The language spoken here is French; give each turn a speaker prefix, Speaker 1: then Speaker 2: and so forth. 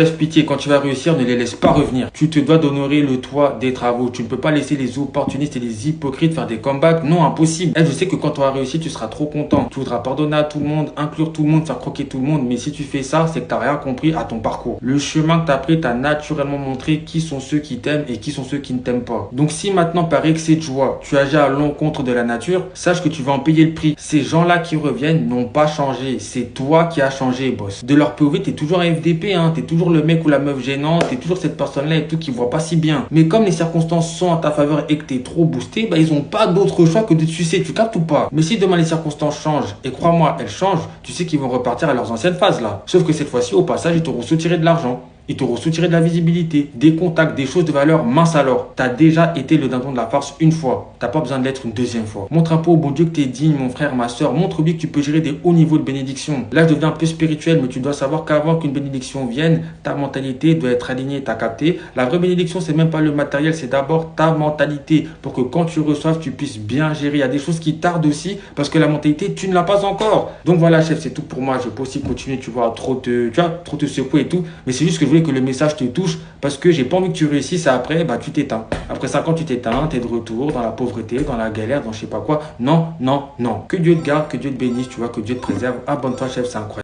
Speaker 1: Chef, pitié, quand tu vas réussir, ne les laisse pas revenir. Tu te dois d'honorer le toit des travaux. Tu ne peux pas laisser les opportunistes et les hypocrites faire des comebacks. Non, impossible. Je sais que quand tu auras réussi, tu seras trop content. Tu voudras pardonner à tout le monde, inclure tout le monde, faire croquer tout le monde. Mais si tu fais ça, c'est que tu n'as rien compris à ton parcours. Le chemin que tu as pris t'a naturellement montré qui sont ceux qui t'aiment et qui sont ceux qui ne t'aiment pas. Donc si maintenant, par excès de joie, tu agis à l'encontre de la nature, sache que tu vas en payer le prix. Ces gens-là qui reviennent n'ont pas changé. C'est toi qui as changé, boss. De leur POV, t'es toujours un FDP, hein. T'es toujours le mec ou la meuf gênante, t'es toujours cette personne-là et tout qui voit pas si bien. Mais comme les circonstances sont en ta faveur et que t'es trop boosté, ils ont pas d'autre choix que de te sucer, tu captes ou pas? Mais si demain les circonstances changent, et crois-moi, elles changent, tu sais qu'ils vont repartir à leurs anciennes phases là. Sauf que cette fois-ci, au passage, ils t'auront soutiré de l'argent. Ils t'auront soutiré de la visibilité, des contacts, des choses de valeur, mince alors. T'as déjà été le dindon de la farce une fois. T'as pas besoin de l'être une deuxième fois. Montre un peu au bon Dieu que t'es digne, mon frère, ma soeur. Montre-lui que tu peux gérer des hauts niveaux de bénédiction. Là, je deviens un peu spirituel, mais tu dois savoir qu'avant qu'une bénédiction vienne, ta mentalité doit être alignée, t'as capté. La vraie bénédiction, c'est même pas le matériel, c'est d'abord ta mentalité. Pour que quand tu reçoives, tu puisses bien gérer. Il y a des choses qui tardent aussi, parce que la mentalité, tu ne l'as pas encore. Donc voilà, chef, c'est tout pour moi. Je peux aussi continuer, tu vois, trop te secouer et tout. Mais c'est juste que je voulais que le message te touche parce que j'ai pas envie que tu réussisses et après, tu t'éteins. Après 5 ans, tu t'éteins, t'es de retour dans la pauvreté, dans la galère, dans je sais pas quoi. Non, non, non. Que Dieu te garde, que Dieu te bénisse, tu vois, que Dieu te préserve. Abonne-toi, chef, c'est incroyable.